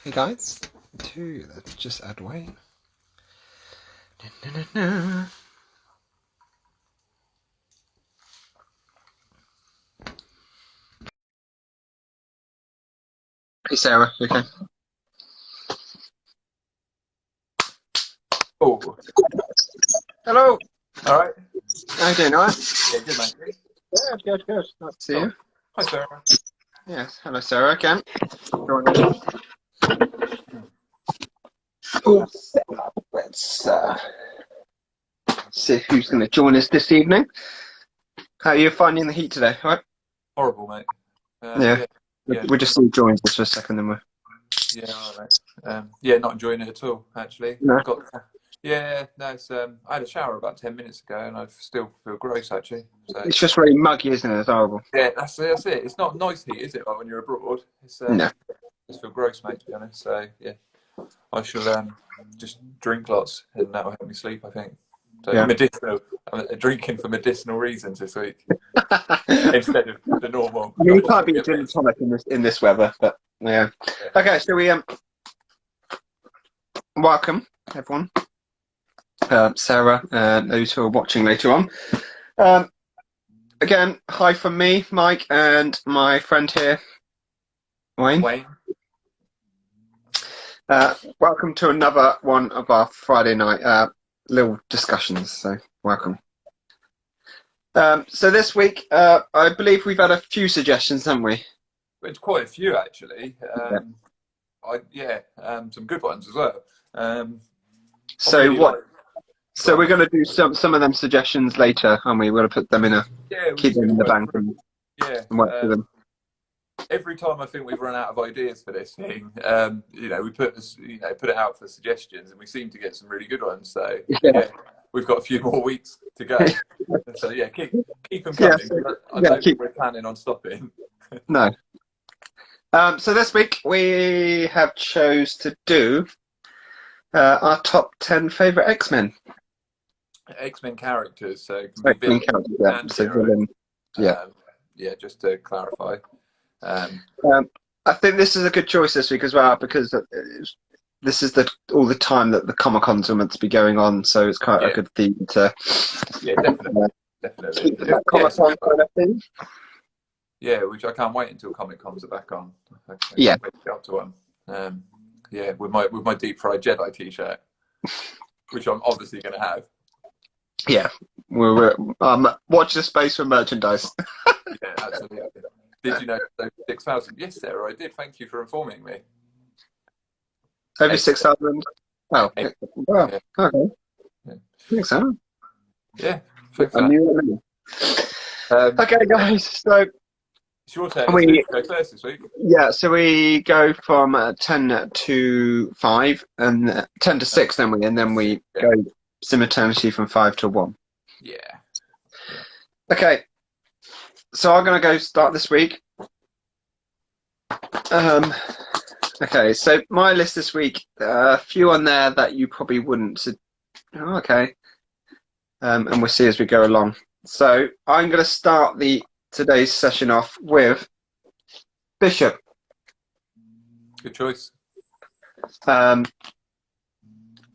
Hey guys, let's just add Wayne. Na, na, na, na. Hey Sarah, you okay? Oh, Hello. all right. How you doing? All right? Yeah, good, mate. Yeah, good, good. Nice to see Oh, you. hi, Sarah. Yes, hello Sarah again. Oh, let's see who's going to join us this evening. How are you finding the heat today? All right? Horrible, mate. Yeah, Yeah, yeah, we just see joins us for a second, then we're yeah, all right, mate. Yeah, not enjoying it at all, actually. no. Yeah, no, it's, I had a shower about 10 minutes ago and I still feel gross, actually. So, It's just really muggy, isn't it? It's horrible. yeah, that's it. It's not nice heat, is it, like when you're abroad? It's, No. just feel gross, mate, to be honest. So, yeah, I shall, just drink lots and that'll help me sleep, I think. So, Yeah. medicinal, I'm drinking for medicinal reasons this week I instead of the normal. mean, you Not can't to be a get gin and pissed. tonic in this weather, but yeah. Yeah. Okay, so we welcome everyone. Sarah, those who are watching later on. Um, again, hi from me, Mike, and my friend here, Wayne. Wayne? Welcome to another one of our Friday night little discussions. So, welcome. So this week, I believe we've had a few suggestions, haven't we? It's quite a few actually. Yeah. Some good ones as well. I So really what? like. Go So on. we're going to do some of them suggestions later, aren't we? We're going to put them in Yeah, we're keep just them going to in the work bank through. Yeah. and work through them. Every time I think we've run out of ideas for this thing, we put this, put it out for suggestions, and we seem to get some really good ones. So Yeah. yeah, we've got a few more weeks to go. So yeah, keep them Yeah. coming. So, I yeah. don't think we're planning on stopping. No. So this week we have chose to do our top 10 favorite X-Men. X-Men characters, so it can be X-Men villain characters, yeah. and So hero. villain, yeah. Yeah, just to clarify. Um, Um, I think this is a good choice this week as well because this is all the time that the Comic Cons are meant to be going on, so it's quite a yeah, good theme to yeah, definitely, keep definitely. with that Yeah, Comic so Con kind of thing. yeah, which I can't wait until Comic Cons are back on. I Yeah, can't wait to get up to one. Yeah, with my deep fried Jedi T-shirt, which I'm obviously going to have. yeah. Watch the space for merchandise. Yeah, absolutely. Did you know those 6,000? Yes, Sarah, I did. Thank you for informing me. Over Excellent. 6,000. Oh, well, Yeah, okay. yeah, I think so. yeah. Thanks I for knew it. that. Okay, Yeah, guys. So it's your turn, isn't it? we To go first this week. so we go from 10 to 5 and 10 to 6, don't we? And then we Yeah, go simultaneously from 5 to 1. yeah, yeah. Okay, so I'm going to go start this week. Okay, so my list this week, a few on there that you probably wouldn't. Oh, okay, and we'll see as we go along. So I'm going to start today's session off with Bishop. Good choice. Um,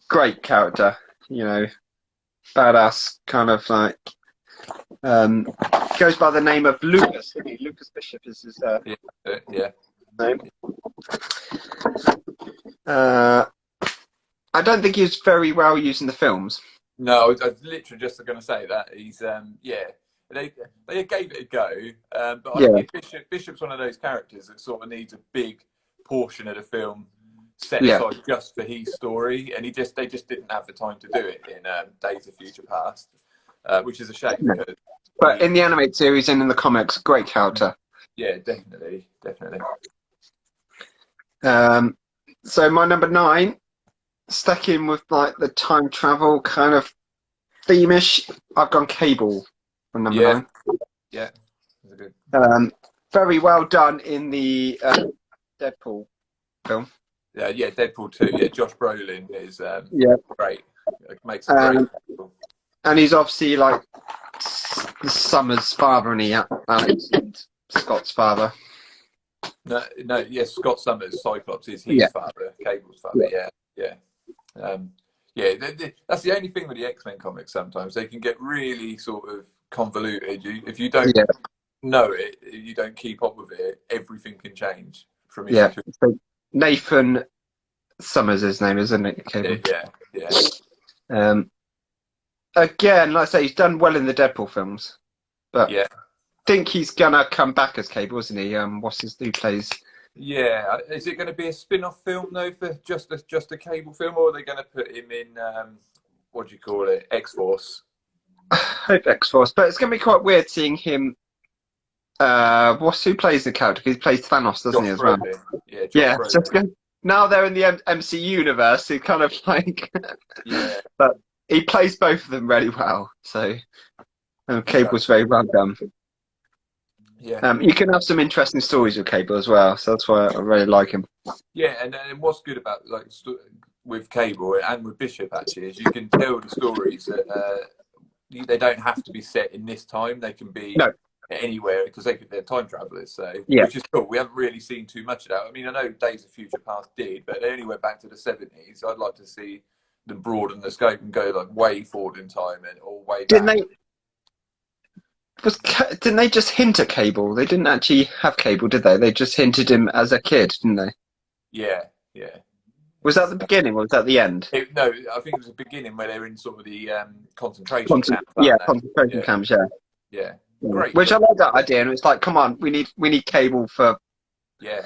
Great character, badass, kind of like. Goes by the name of Lucas. Isn't he? Lucas Bishop is his Yeah, yeah. name. I don't think he's very well used in the films. No, I was literally just going to say that he's yeah. They gave it a go, but I Yeah, think Bishop's one of those characters that sort of needs a big portion of the film set yeah, aside just for his story, and they just didn't have the time to do it in Days of Future Past, which is a shame no. because But he, in the animated series and in the comics, great character. yeah, definitely, definitely. Um, so my number 9, sticking with like the time travel kind of theme-ish, I've gone Cable for number Yeah, 9. yeah, that's a good. Very well done in the Deadpool film. Yeah, yeah, Deadpool 2. Yeah, Josh Brolin is Yeah. great. It makes a great. Deadpool. And he's obviously like Summer's father, and Alex Scott's father. No, no, yes, Scott Summers, Cyclops is his Yeah, father, Cable's father. yeah, Yeah, yeah, yeah. That's the only thing with the X-Men comics. Sometimes they can get really sort of convoluted. If you don't yeah, know it, you don't keep up with it, everything can change from issue yeah. to So Nathan Summers, his name, isn't it? Cable. yeah, yeah, Um, again, like I say, he's done well in the Deadpool films, but yeah. think he's gonna come back as Cable, isn't he? What's his who plays? Yeah, is it going to be a spin-off film though for just a Cable film, or are they going to put him in what do you call it, X-Force? Hope X Force, but it's gonna be quite weird seeing him. What's who plays the character? He plays Thanos, doesn't he, Josh as well? Brolin. Yeah, Josh Yeah. So it's Brolin. now they're in the MCU universe. He kind of like, Yeah, but he plays both of them really well. So Cable's very well done. yeah, You can have some interesting stories with Cable as well. So that's why I really like him. yeah. And what's good about with Cable and with Bishop actually is you can tell the stories that they don't have to be set in this time. They can be No. anywhere because they're time travelers. So Yeah. which is cool. We haven't really seen too much of that. I mean, I know Days of Future Past did, but they only went back to the 70s. I'd like to see them broaden the scope and go like way forward in time or way Didn't back. didn't they just hint at Cable? They didn't actually have Cable, did they? They just hinted him as a kid, didn't they? Yeah, yeah. Was that the beginning or was that the end? No, I think it was the beginning where they were in sort of the concentration camp. Yeah, They? concentration camps. Yeah. Yeah, great. Which I like that idea, and it's like, come on, we need Cable for. Yeah,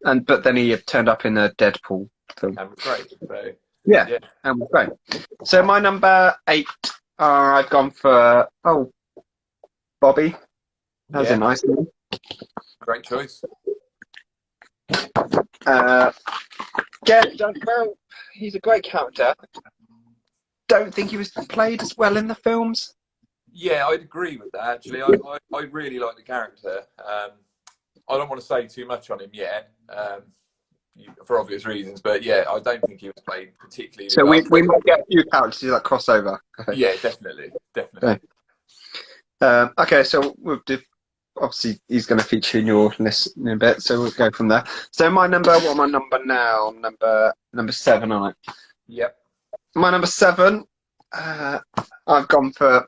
But then he turned up in a Deadpool film. and was great. So Yeah, yeah, and was great. So my number 8, I've gone for Bobby. That's a nice name. great choice. Well, he's a great character. Don't think he was played as well in the films. Yeah, I'd agree with that. Actually, I really like the character. I don't want to say too much on him yet, for obvious reasons. But yeah, I don't think he was played particularly. So well. we might get a few characters that crossover. Yeah, definitely. Okay, so obviously he's going to feature in your list in a bit, so we'll go from there. So what am I number now? Number 7, aren't I? Yep. My number 7, I've gone for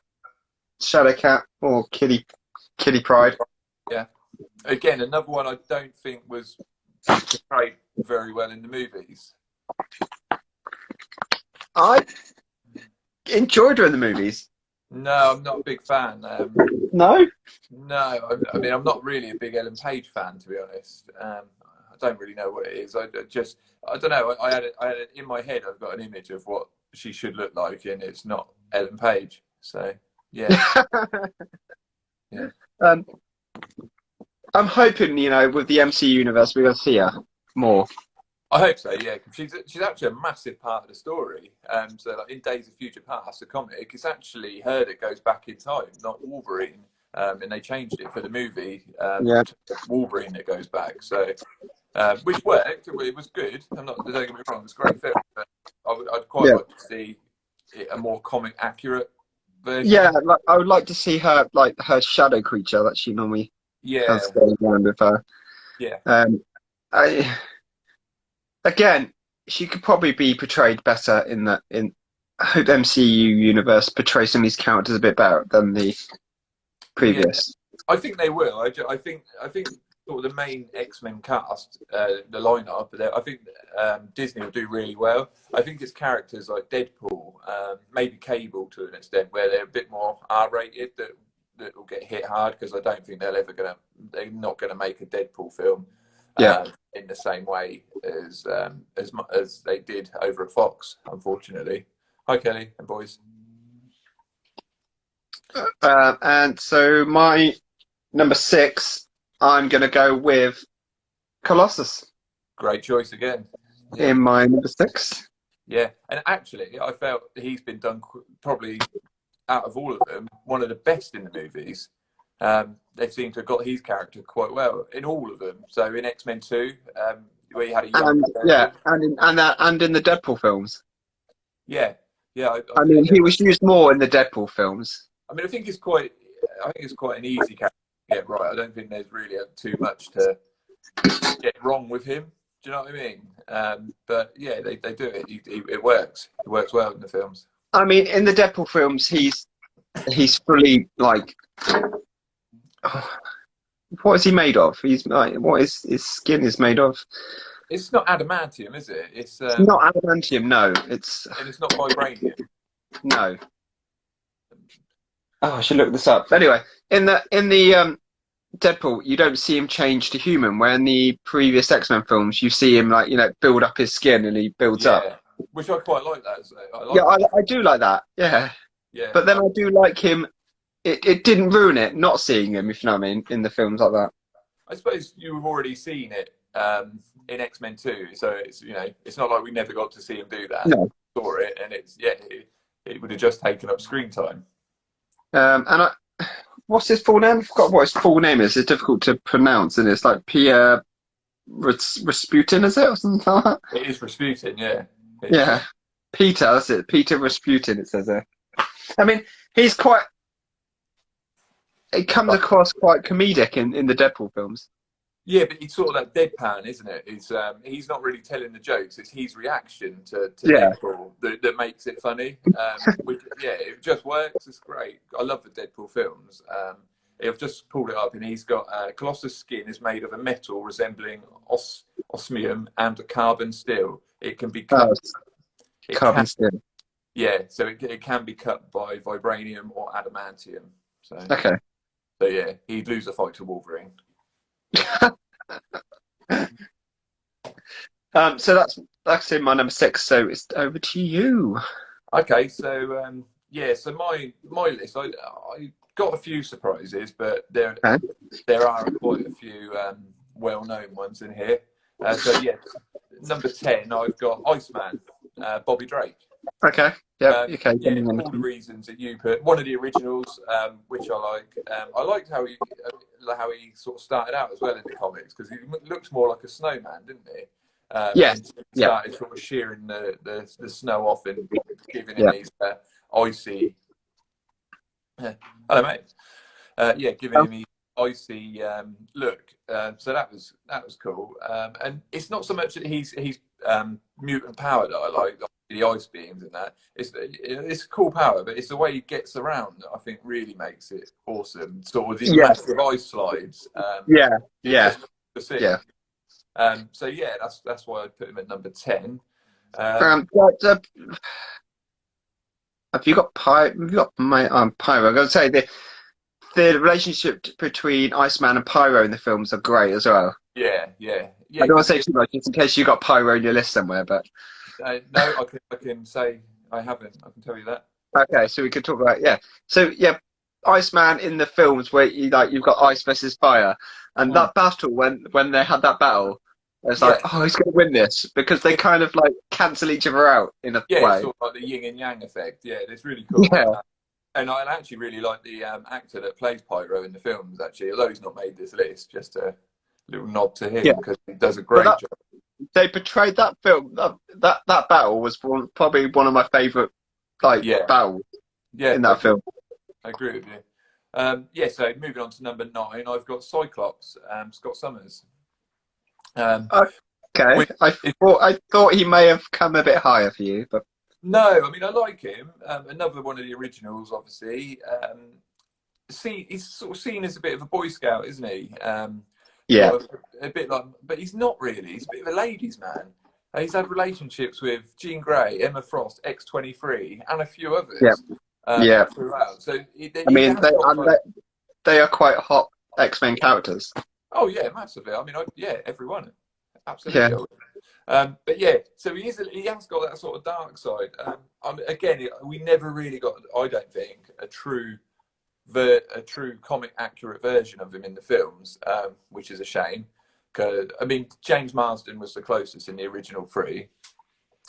Shadowcat or Kitty Pryde. Yeah. Again, another one I don't think was portrayed very well in the movies. I enjoyed her in the movies. No, I'm not a big fan. No? No, I mean, I'm not really a big Ellen Page fan, to be honest. I don't really know what it is. I don't know. I had it in my head. I've got an image of what she should look like, and it's not Ellen Page. So, yeah. Yeah. I'm hoping, with the MCU universe, we're going to see her more. I hope so, yeah. Cause she's actually a massive part of the story. So, like in Days of Future Past, the comic, it's actually her that goes back in time, not Wolverine. And they changed it for the movie. Yeah. Wolverine that goes back. So, which worked. It was good. Don't get me wrong. It's a great film. But I'd quite like to see a more comic accurate version. Yeah, I would like to see her, like her shadow creature that she normally has going around with her. Yeah. Again, she could probably be portrayed better I hope the MCU universe portrays some of these characters a bit better than the previous. Yeah, I think they will. I think sort of the main X-Men cast, the lineup, I think Disney will do really well. I think it's characters like Deadpool, maybe Cable to an extent, where they're a bit more R-rated that will get hit hard, because I don't think they're not gonna make a Deadpool film in the same way as they did over at Fox, unfortunately. Hi, Kelly and boys. And so my number 6, I'm going to go with Colossus. Great choice again. In my number 6. Yeah, and actually, I felt he's been done probably out of all of them one of the best in the movies. They seem to have got his character quite well in all of them. So in X-Men 2, where you had a young and in the Deadpool films. Yeah. I mean, he was used more in the Deadpool films. I mean, I think it's quite an easy character to get right. I don't think there's really too much to get wrong with him. Do you know what I mean? But yeah, they do it. It works. It works well in the films. I mean, in the Deadpool films, he's fully like, what is he made of? He's like, what is his skin is made of? It's not adamantium, is it? It's not adamantium. No, it's and it's not vibranium. no. Oh, I should look this up. Anyway, in the Deadpool, you don't see him change to human. Where in the previous X-Men films, you see him like build up his skin and he builds up. Which I quite like that. So I do like that. Yeah. Yeah. But then I do like him. It didn't ruin it not seeing him, if you know what I mean, in the films like that. I suppose you've already seen it in X-Men 2, so it's it's not like we never got to see him do that. No. Saw it, and it would have just taken up screen time. And what's his full name? I forgot what his full name is. It's difficult to pronounce, and it's like Pierre Rasputin, is it, or something like that? It is Rasputin, yeah. Yeah, Peter. That's it. Peter Rasputin. It says there. I mean, he's quite. It comes across quite comedic in the Deadpool films. Yeah, but it's sort of that deadpan, isn't it? He's not really telling the jokes. It's his reaction to Deadpool that makes it funny. It just works. It's great. I love the Deadpool films. I've just pulled it up, and he's got Colossus' skin is made of a metal resembling osmium and a carbon steel. It can be cut. Carbon steel. Yeah, so it can be cut by vibranium or adamantium. So okay. So yeah, he'd lose a fight to Wolverine. So that's in my number 6. So it's over to you. Okay, so so my list, I got a few surprises, but there are quite a few well-known ones in here. So yeah, number 10, I've got Iceman, Bobby Drake. Okay. Yeah. Okay. Yeah, all the reasons that you put. One of the originals, which I like. I liked how he sort of started out as well in the comics, because he looked more like a snowman, didn't he? Started sort of shearing the snow off and giving him these icy. Hello, mate. Giving him his icy look. So that was cool. And it's not so much that he's mutant power that I like. The ice beams and that. It's a cool power, but it's the way he gets around that I think really makes it awesome. Sort of these massive ice slides. So yeah, that's why I put him at number 10. Have you got Pyro? I'm going to say the relationship between Iceman and Pyro in the films are great as well. Yeah. I don't want to say too much, just in case you got Pyro in your list somewhere, but. No, I can say I haven't. I can tell you that. Okay, so we could talk about So Iceman in the films where you've got ice versus fire, and that battle when they had that battle, it's like he's going to win this, because they kind of like cancel each other out in a way. Yeah, sort of like the yin and yang effect. Yeah, it's really cool. Yeah. And I actually really like the actor that plays Pyro in the films. Actually, although he's not made this list, just a little nod to him because he does a great job. They portrayed that film. That battle was probably one of my favourite battles in that film. I agree with you. So moving on to number 9, I've got Cyclops, Scott Summers. Okay, I thought he may have come a bit higher for you, but no, I mean I like him. Another one of the originals, obviously. He's sort of seen as a bit of a Boy Scout, isn't he? A bit like, but he's not really. He's a bit of a ladies' man. He's had relationships with Jean Grey, Emma Frost, X-23, and a few others. Throughout. So they are quite hot X-Men characters. Oh yeah, massively. I mean, everyone, absolutely. So he has got that sort of dark side. Again, we never really got, I don't think, a true comic accurate version of him in the films, which is a shame. Because I mean, James Marsden was the closest in the original 3,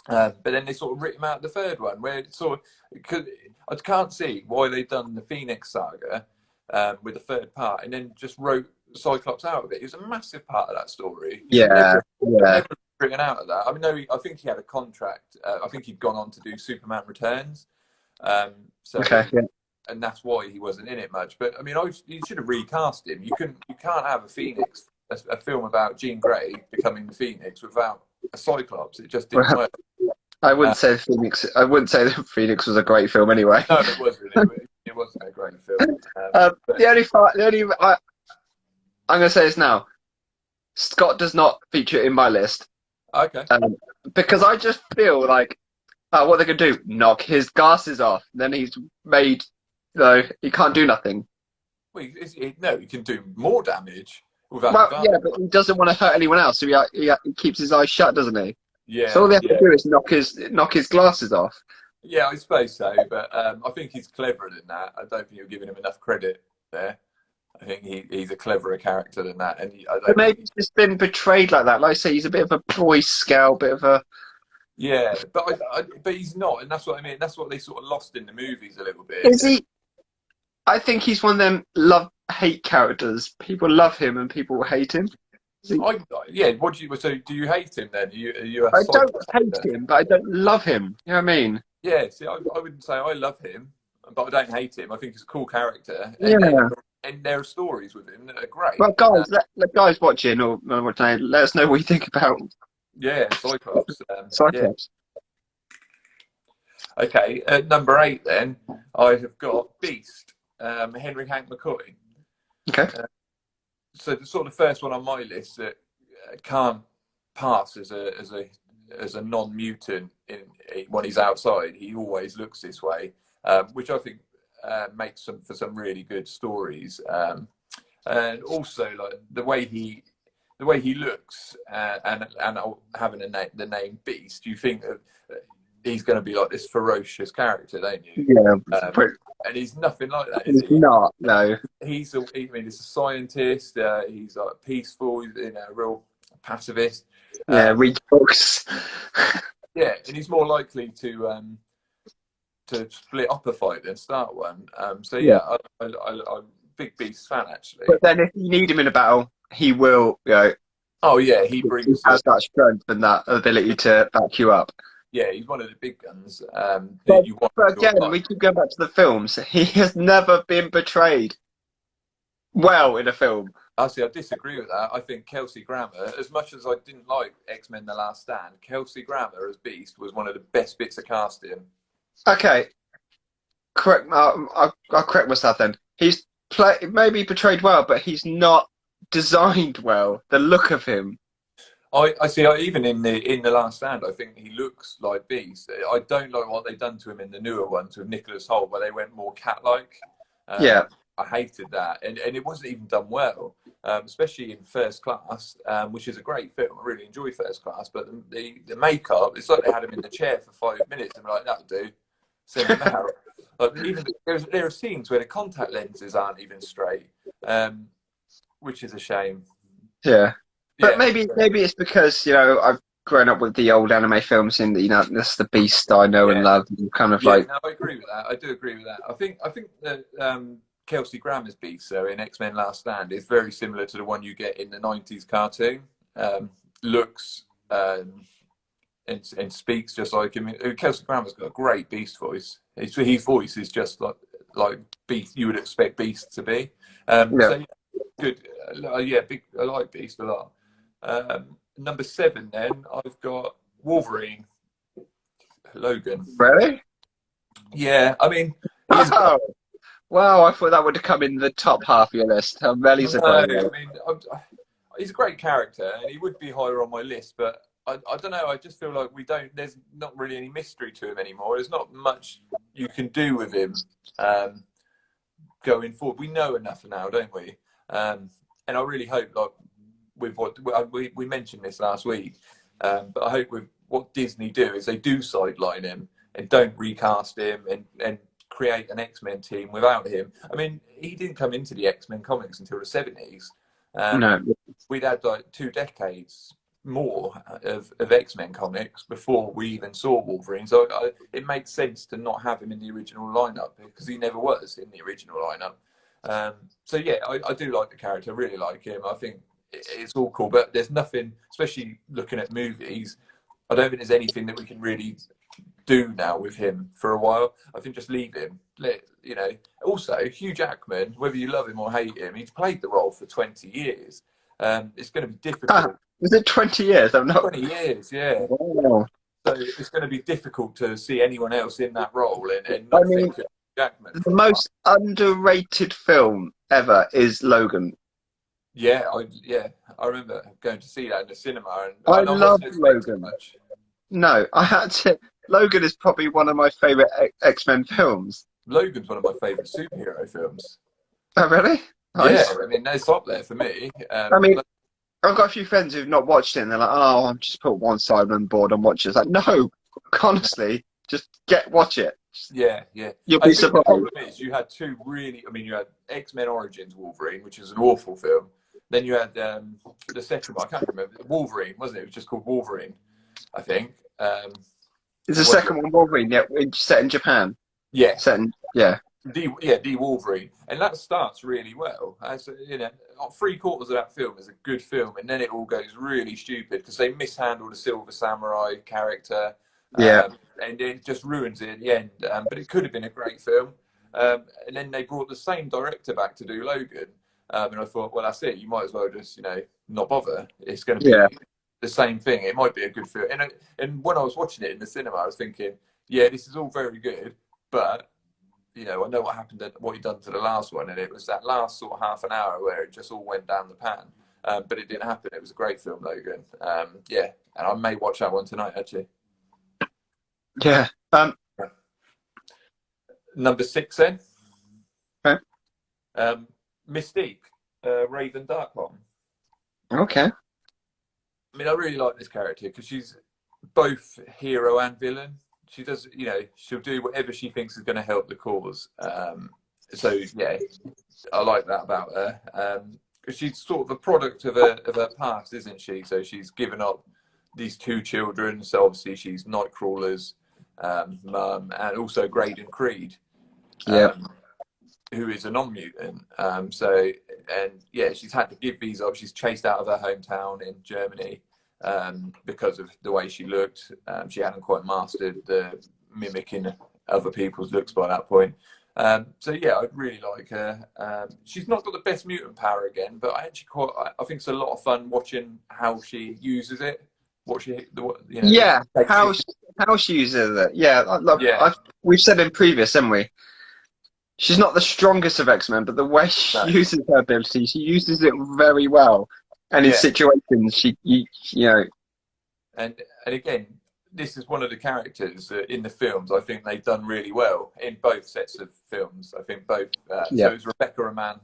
but then they sort of ripped him out the 3rd one, where it sort of, cause I can't see why they've done the Phoenix Saga with the 3rd part and then just wrote Cyclops out of it. It was a massive part of that story. Never written out of that. I mean, no, I think he had a contract. I think he'd gone on to do Superman Returns. And that's why he wasn't in it much. But I mean, you should have recast him. You can't have a Phoenix a film about Jean Grey becoming the Phoenix without a Cyclops. It just didn't Well, work. I wouldn't say Phoenix. I wouldn't say the Phoenix was a great film anyway. No, it wasn't. It wasn't a great film. The only part, I'm going to say this now. Scott does not feature in my list Okay. because I just feel like what they can do, knock his glasses off. Then he's made, he can't do nothing. Well, no, he can do more damage without Well, the yeah, glasses. but he doesn't want to hurt anyone else, so he keeps his eyes shut, doesn't he? Yeah, So all they have yeah. to do is knock his glasses off. Yeah, I suppose so, but I think he's cleverer than that. I don't think you're giving him enough credit there. I think he's a cleverer character than that, and I But don't maybe think he's just been portrayed like that. Like I say, he's a bit of a Boy Scout, bit of a. yeah, but he's not, and that's what I mean. That's what they sort of lost in the movies a little bit. Is he? I think he's one of them love-hate characters. People love him and people hate him. Yeah, what do you? So do you hate him then? Are you a I don't Cyclops hate hater? him, but I don't love him. You know what I mean? Yeah, see, I wouldn't say I love him, but I don't hate him. I think he's a cool character, Yeah. and there are stories with him that are great. Well, guys, guys watching or watching, let us know what you think about Yeah, Cyclops. Yeah. Cyclops. Okay, at number 8 then, I have got Beast, Henry Hank McCoy. Okay. So the sort of first one on my list that can't pass as a non-mutant when he's outside. He always looks this way, which I think makes for some really good stories. And also like the way he looks, and having the name Beast, you think of, he's going to be like this ferocious character, don't you? Yeah. And he's nothing like that, is He's he? not. No. He's a scientist. He's like peaceful. He's a real pacifist. Yeah. Read books. Yeah, and he's more likely to split up a fight than start one. So yeah, I'm a big Beast fan actually. But then if you need him in a battle, he will. Oh yeah, he He brings. has that strength and that ability to back you up. Yeah, he's one of the big guns. But, That you want. but again, we keep going back to the films. He has never been portrayed well in a film. Actually, I disagree with that. I think Kelsey Grammer, as much as I didn't like X-Men: The Last Stand, Kelsey Grammer as Beast was one of the best bits of casting. Okay, correct. I'll correct myself then. He's maybe portrayed well, but he's not designed well. The look of him. I see. Even in the Last Stand, I think he looks like Beast. I don't like what they've done to him in the newer ones with Nicholas Hoult, where they went more cat-like. Yeah. I hated that, and it wasn't even done well, especially in First Class, which is a great film. I really enjoy First Class, but the makeup, it's like they had him in the chair for 5 minutes and were like, that'll do, send him out. Like, even there are scenes where the contact lenses aren't even straight, which is a shame. Yeah. But Yeah. maybe it's because I've grown up with the old anime films and that's the Beast I know and love. And kind of like No, I agree with that. I do agree with that. I think that Kelsey Grammer's Beast, though, in X-Men: Last Stand, is very similar to the one you get in the '90s cartoon. Looks and speaks just like him. Kelsey Grammer's got a great Beast voice. His voice is just like Beast. You would expect Beast to be. So yeah, good. Big. I like Beast a lot. Number 7, then I've got Wolverine, Logan. really. Yeah, I mean, Wow, I thought that would have come in the top half of your list. How Melly surprised. he's a great character, and he would be higher on my list. But I don't know. I just feel like there's not really any mystery to him anymore. There's not much you can do with him going forward. We know enough now, don't we? And I really hope, like, with what we mentioned this last week, but I hope with what Disney do is they do sideline him and don't recast him and create an X-Men team without him. I mean, he didn't come into the X-Men comics until the 70s. No. We'd had like 2 decades more of X-Men comics before we even saw Wolverine. So it makes sense to not have him in the original lineup because he never was in the original lineup. So yeah, I do like the character. I really like him. I think it's all cool, but there's nothing, especially looking at movies, I don't think there's anything that we can really do now with him for a while. I think just leave him. Also, Hugh Jackman, whether you love him or hate him, he's played the role for 20 years. It's going to be Ah, difficult. was it 20 years? I'm not. 20 years, yeah. Wow. So it's going to be difficult to see anyone else in that role and I not mean, think of Jackman the for a while. most underrated film ever is Logan. I remember going to see that in the cinema, and I I love wasn't expecting Logan. much. No, I had to. Logan is probably one of my favorite X-Men films. Logan's one of my favourite superhero films. Oh, really? Yeah, Nice. I mean, it's up there for me. I mean, I've got a few friends who've not watched it, and they're like, "Oh, I'm just put one side when I'm bored and watch it." It's like, no, honestly, just watch it. yeah, yeah. You'll I be think the surprised. problem is you had two really. I mean, you had X-Men Origins Wolverine, which is an awful film. Then you had the second one. I can't remember. Wolverine, wasn't it? It was just called Wolverine, I think. Is Or the was second it? one Wolverine? Yeah, it's set in Japan. Yeah, Set in, yeah, D Wolverine, and that starts really well. As you know, three-quarters of that film is a good film, and then it all goes really stupid because they mishandle the Silver Samurai character, yeah, and it just ruins it at the end. But it could have been a great film. And then they brought the same director back to do Logan, and I thought, well, that's it. You might as well just not bother. It's going to yeah, be the same thing. It might be a good film. And when I was watching it in the cinema, I was thinking, yeah, this is all very good, but I know what happened at what he done to the last one, and it was that last sort of half an hour where it just all went down the pan. But it didn't happen. It was a great film, Logan. Yeah, and I may watch that one tonight, actually. yeah. Number 6, then. Okay. Mystique, Raven Darkholm. Okay. I mean, I really like this character because she's both hero and villain. She does, she'll do whatever she thinks is going to help the cause. So yeah, I like that about her. Because she's sort of a product of her past, isn't she? So she's given up these two children. So obviously she's Nightcrawler's mum, and also Graydon Creed, Yeah. who is a non-mutant. She's had to give these up. She's chased out of her hometown in Germany. Because of the way she looked. She hadn't quite mastered the mimicking other people's looks by that point. I really like her. She's not got the best mutant power again, but I think it's a lot of fun watching how she uses it. Yeah, how she uses it. Yeah, we've said in previous, haven't we? She's not the strongest of X-Men, but the way she uses her ability, she uses it very well. And in situations, And again, this is one of the characters in the films. I think they've done really well in both sets of films. I think both. So it was Rebecca Roman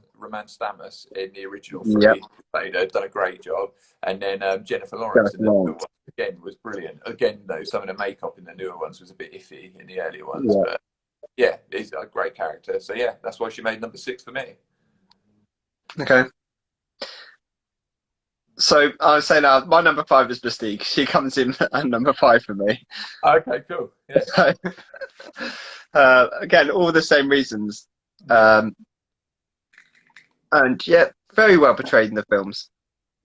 Stamos in the original three. Played her, done a great job. And then Jennifer Lawrence in the newer one, again, was brilliant. Again, though, some of the makeup in the newer ones was a bit iffy in the earlier ones. Yeah. But yeah, it's a great character. So yeah, that's why she made number 6 for me. Okay. So I would say now my number 5 is Mystique. She comes in at number 5 for me. Okay, cool. Yeah. So, again, all the same reasons, and yeah, very well portrayed in the films.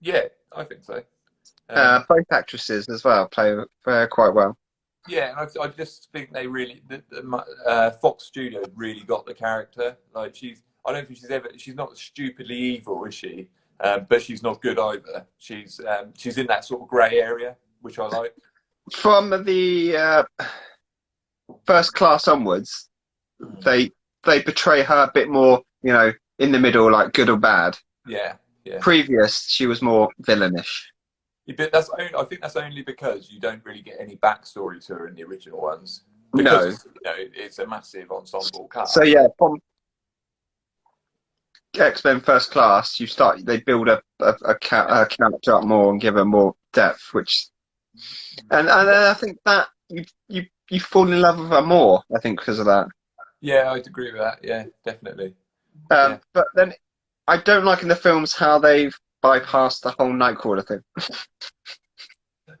Yeah, I think so. Both actresses as well play quite well. Yeah, and I just think they really, Fox Studios really got the character. Like I don't think she's not stupidly evil, is she? But she's not good either. She's in that sort of grey area, which I like. From the First Class onwards, they portray her a bit more, in the middle, like good or bad. Yeah. Previous, she was more villainish. Yeah, but I think that's only because you don't really get any backstory to her in the original ones. No, it's a massive ensemble cast. So yeah, from X-Men First Class, they build a character up more and give her more depth, and I think that you fall in love with her more. I think because of that. Yeah, I'd agree with that. Yeah, definitely. But then I don't like in the films how they've bypassed the whole Nightcrawler thing.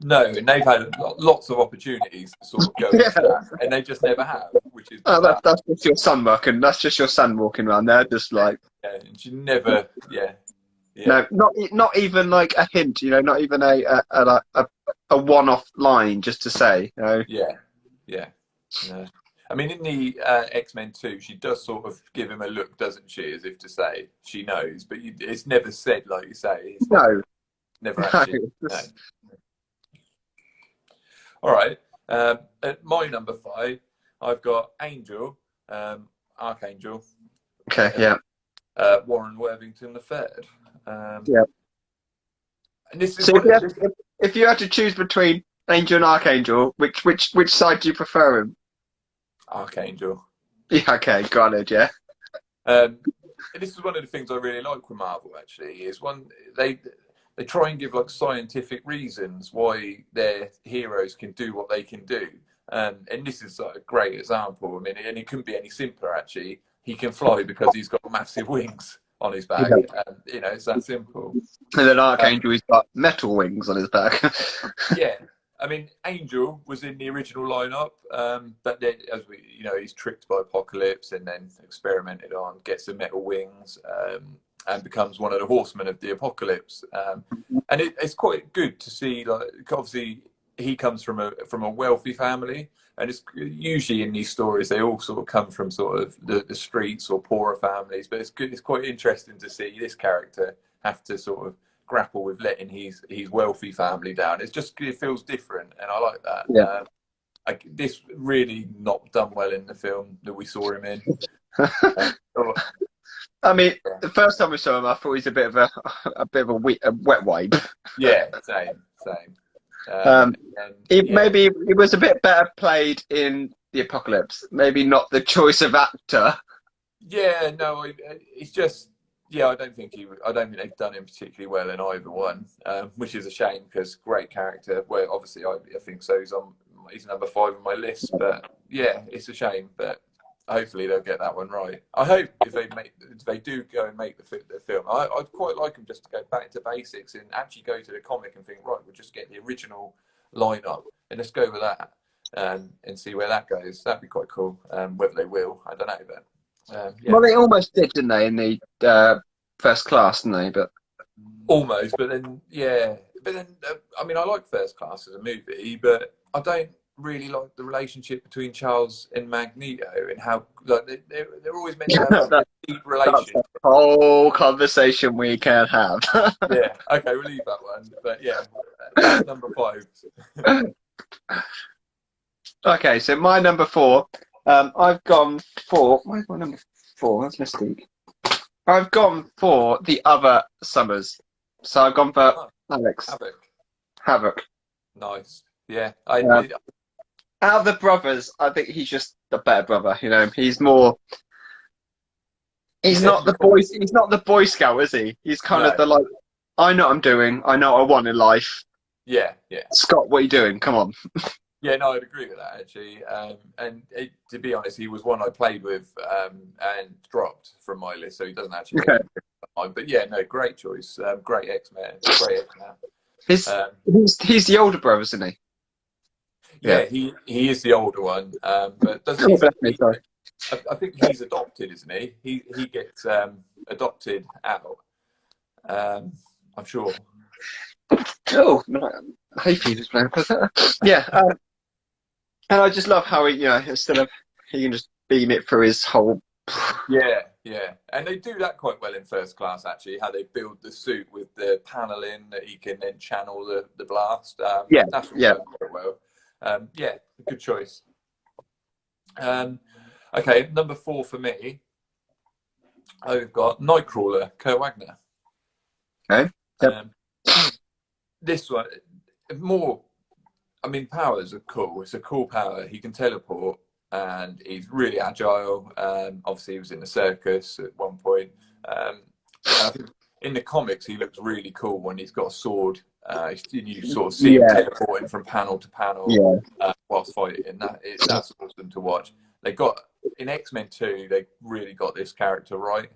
No, and they've had lots of opportunities to sort of go into that, and they just never have, which is that's just your son walking. That's just your son walking around there, just like. Yeah, and she never. Yeah. No, not even like a hint. Not even a one-off line just to say. Yeah. No. I mean, in the X-Men 2, she does sort of give him a look, doesn't she, as if to say she knows, but it's never said, like you say. It's No, never no. actually. No. All right. At my number 5, I've got Angel, Archangel. Okay, yeah. Warren Worthington III. Yeah. And this is So what if you had to choose between Angel and Archangel, which side do you prefer him? Archangel. Yeah, okay, granted, yeah. And this is one of the things I really like with Marvel. Actually, is one they try and give like scientific reasons why their heroes can do what they can do. And this is like a great example. I mean, and it couldn't be any simpler. Actually, he can fly because he's got massive wings on his back. Yeah. And, it's that simple. And then Archangel, he's got metal wings on his back. Yeah. I mean, Angel was in the original lineup, but then, as he's tricked by Apocalypse and then experimented on, gets the metal wings, and becomes one of the Horsemen of the Apocalypse. And it's quite good to see. Like, obviously, he comes from a wealthy family, and it's usually in these stories they all sort of come from sort of the streets or poorer families. But it's good. It's quite interesting to see this character have to sort of grapple with letting his wealthy family down. It feels different, and I like that. Yeah. This really not done well in the film that we saw him in. I mean, the first time we saw him, I thought he's a bit of a wet wipe. Yeah, same. Maybe he was a bit better played in the Apocalypse. Maybe not the choice of actor. Yeah, no, it's just. Yeah, I don't think they've done him particularly well in either one, which is a shame because great character. Well, obviously, I think so. He's number 5 on my list, but yeah, it's a shame. But hopefully, they'll get that one right. I hope if they do go and make the film, I'd quite like them just to go back to basics and actually go to the comic and think, right, we'll just get the original lineup and let's go with that and see where that goes. That'd be quite cool. Whether they will, I don't know, but. Yeah. Well, they almost did, didn't they, in the First Class, didn't they? But almost, but then I mean, I like First Class as a movie, but I don't really like the relationship between Charles and Magneto and how like they're always meant to have a deep relationship. That's a whole conversation we can have. Yeah, okay, we'll leave that one. But yeah, that's number 5. Okay, so my number 4. I've gone for. Where's my number 4? That's Mystique. I've gone for the other Summers. So I've gone for Alex. Havoc. Nice. Yeah. Out of the brothers, I think he's just the better brother. He's more. He's not the boy. He's not the Boy Scout, is he? He's kind of the like. I know what I'm doing. I know what I want in life. Yeah. Scott, what are you doing? Come on. Yeah, no, I'd agree with that actually. To be honest, he was one I played with and dropped from my list, so he doesn't actually. Okay. But yeah, no, great choice. Great X-Men. Great X-Men. He's the older brother, isn't he? Yeah, he is the older one. But doesn't I think he's adopted, isn't he? He gets adopted out. I'm sure. Oh, no, I hope he was playing. Yeah. And I just love how instead of he can just beam it through his whole. Yeah, and they do that quite well in First Class actually. How they build the suit with the paneling that he can then channel the blast. That's done quite well. Yeah, good choice. Okay, number 4 for me. I've got Nightcrawler, Kurt Wagner. Okay. Yep. This one more. I mean, powers are cool. It's a cool power. He can teleport, and he's really agile. Obviously, he was in the circus at one point. I think in the comics, he looks really cool when he's got a sword. You sort of see him teleporting from panel to panel whilst fighting. That's awesome to watch. They got in X-Men 2. They really got this character right.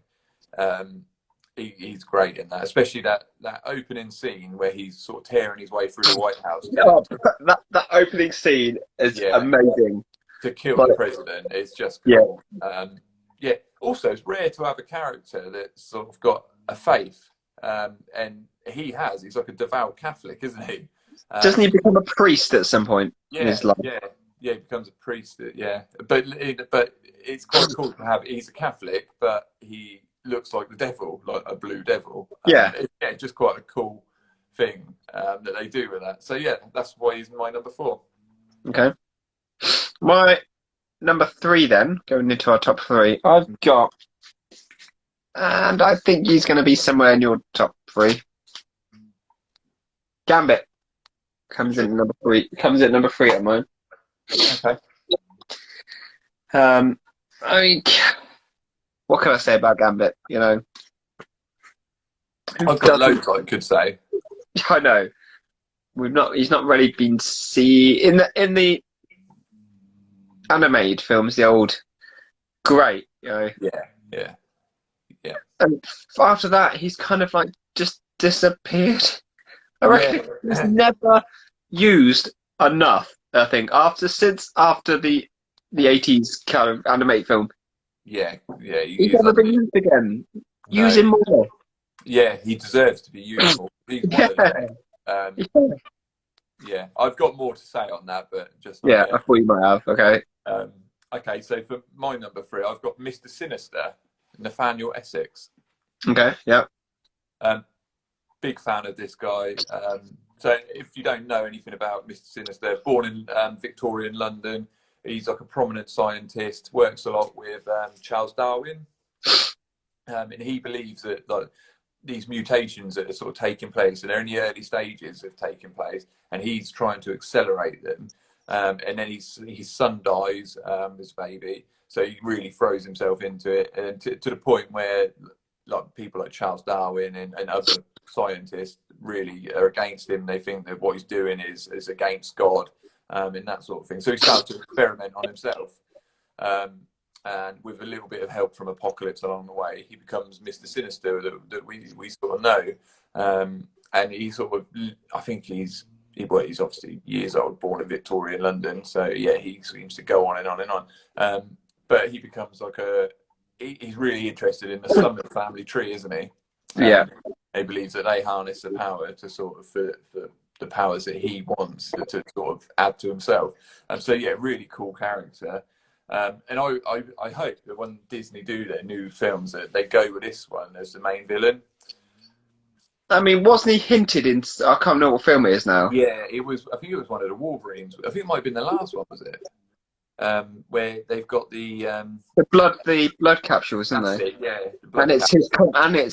He's great in that, especially that opening scene where he's sort of tearing his way through the White House. That opening scene is amazing. To kill the president is just cool. Yeah. Also, it's rare to have a character that's sort of got a faith, and he has. He's like a devout Catholic, isn't he? Doesn't he become a priest at some point in his life? yeah, he becomes a priest. Yeah, but it's quite cool to have. He's a Catholic, but he looks like the devil, like a blue devil. Yeah. Yeah, just quite a cool thing that they do with that. So yeah, that's why he's my number 4. Okay. My number 3 then, going into our top 3, I've got, and I think he's going to be somewhere in your top 3. Gambit comes in number 3. Comes in number 3 at mine. Okay. I mean, what can I say about Gambit? You know, I've got loads I could say. I know. He's not really been seen in the animated films. The old, great, you know. Yeah. And after that, he's kind of like just disappeared. I reckon he's never used enough. I think since after the 80s kind of animated film. Yeah. He's never been used again. No. Use him more. Yeah, he deserves to be used more. He's one of them. Yeah, I've got more to say on that, but just I thought you might have. Okay. Okay, so for my number 3, I've got Mr. Sinister, Nathaniel Essex. Okay. Yeah. Big fan of this guy. So if you don't know anything about Mr. Sinister, born in Victorian London, he's like a prominent scientist, works a lot with Charles Darwin, and he believes that like these mutations that are sort of taking place, and they're in the early stages of taking place, and he's trying to accelerate them. And then his son dies, his baby, so he really throws himself into it, and to the point where like people like Charles Darwin and other scientists really are against him. They think that what he's doing is against God, and that sort of thing. So he starts to experiment on himself, and with a little bit of help from Apocalypse along the way, he becomes Mr. Sinister that we sort of know. And he sort of, I think he's obviously years old, born in Victorian London. So yeah, he seems to go on and on and on. But he becomes like he's really interested in the Summit family tree, isn't he? Yeah. He believes that they harness the power to sort of for the powers that he wants to sort of add to himself. And so yeah, really cool character. And I hope that when Disney do their new films that they go with this one as the main villain. I mean, wasn't he hinted in? I can't remember what film it is now. Yeah, it was. I think it was one of the Wolverines. I think it might have been the last one, was it? Where they've got the blood capsules, isn't they? Yeah, and it's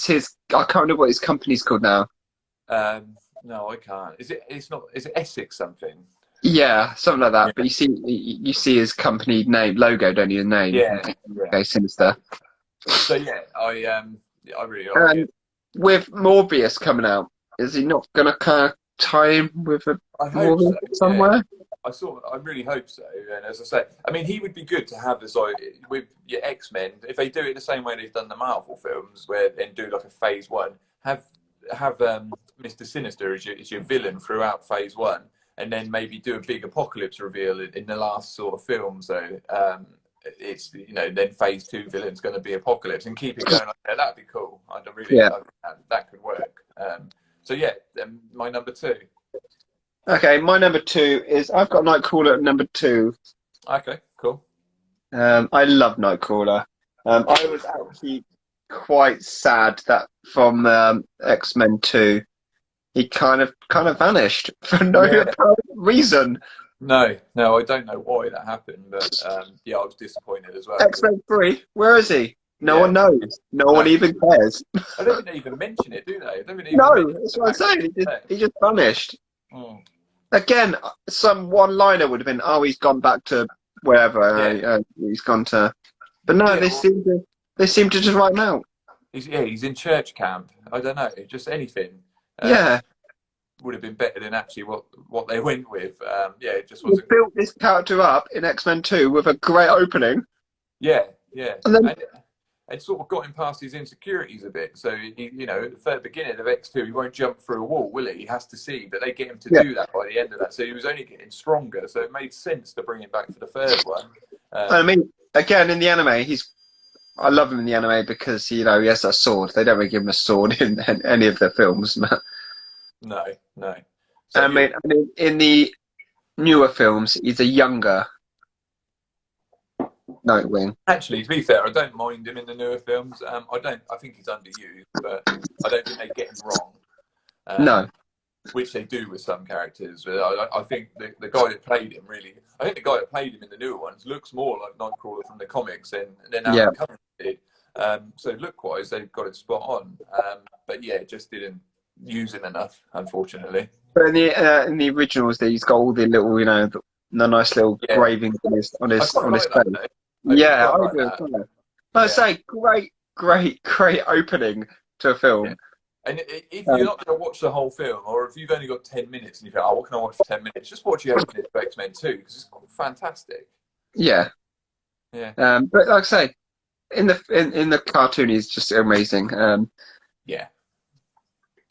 his. I can't remember what his company's called now. No, I can't. Is it Essex something? Yeah, something like that. Yeah. But you see his company name logo, don't you? Name. Yeah. Okay, Sinister. So yeah, I really like it. With Morbius coming out, is he not going to kind of tie him with a Morbius somewhere? Yeah. I really hope so. And as I say, I mean, he would be good to have this like with your X-Men if they do it the same way they've done the Marvel films, where then do like a phase 1, have Mr. Sinister as your villain throughout phase 1, and then maybe do a big Apocalypse reveal in the last sort of film. So it's then phase 2 villain's going to be Apocalypse, and keep it going like that. That'd be cool. That could work. So yeah, my number 2. Okay, my number 2 is I've got Nightcrawler at number 2. Okay, cool. I love Nightcrawler. I was actually quite sad that from X-Men 2, he kind of vanished for no apparent reason. No, I don't know why that happened, but yeah, I was disappointed as well. X-Men 3, where is he? No one knows. No one even cares. I don't think they even mention it, do they? No, that's what I'm saying. He just vanished. Mm. Again, some one-liner would have been, "Oh, he's gone back to wherever. He's gone to." But no, they seem to just write him out. He's in church camp. I don't know, just anything. Would have been better than actually what they went with. It just wasn't. They built this character up in X-Men 2 with a great opening. Yeah. And then it sort of got him past his insecurities a bit. So he, at the very beginning of X2, he won't jump through a wall, will he? He has to see, but they get him to do that by the end of that. So he was only getting stronger. So it made sense to bring him back for the third one. I mean, again, in the anime, I love him in the anime because he has a sword. They don't really give him a sword in any of their films. No. So I mean, in the newer films, he's a younger Nightwing. Actually, to be fair, I don't mind him in the newer films. I think he's underused, but I don't think they get him wrong. No. Which they do with some characters. I think the guy that played him I think the guy that played him in the newer ones looks more like Nightcrawler from the comics than Alan Cumming did. So look-wise, they've got it spot on. But yeah, just didn't use him enough, unfortunately. But in the originals, he's got all the little, the nice little engravings on his face. Yeah, I do. I say great opening to a film. Yeah. And if you're not going to watch the whole film, or if you've only got 10 minutes and you think, oh, what can I watch for 10 minutes? Just watch the opening of X-Men 2 because it's fantastic. Yeah. Yeah. But like I say, in the cartoon, he's just amazing. Yeah.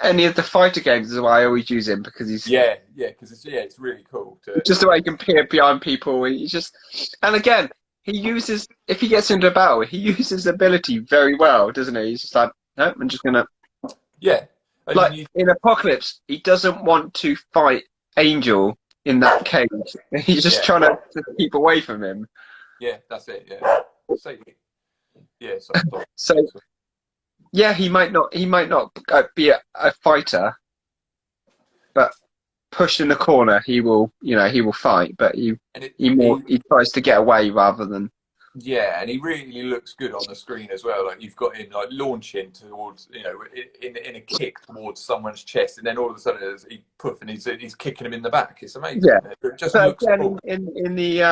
Any of the fighter games is why I always use him because he's because it's really cool. Just the way he can peer behind people. He's just, and again, if he gets into a battle, he uses his ability very well, doesn't he? He's just like, no, I'm just gonna. Yeah. Like in Apocalypse, he doesn't want to fight Angel in that cage. He's just trying to keep away from him. Yeah, that's it. Yeah. So yeah, he might not be a fighter, but pushed in the corner, he will fight. But he tries to get away rather than. Yeah, and he really looks good on the screen as well. Like you've got him like launching towards, in a kick towards someone's chest, and then all of a sudden he poof, and he's kicking him in the back. It's amazing. Yeah, it just looks cool. In the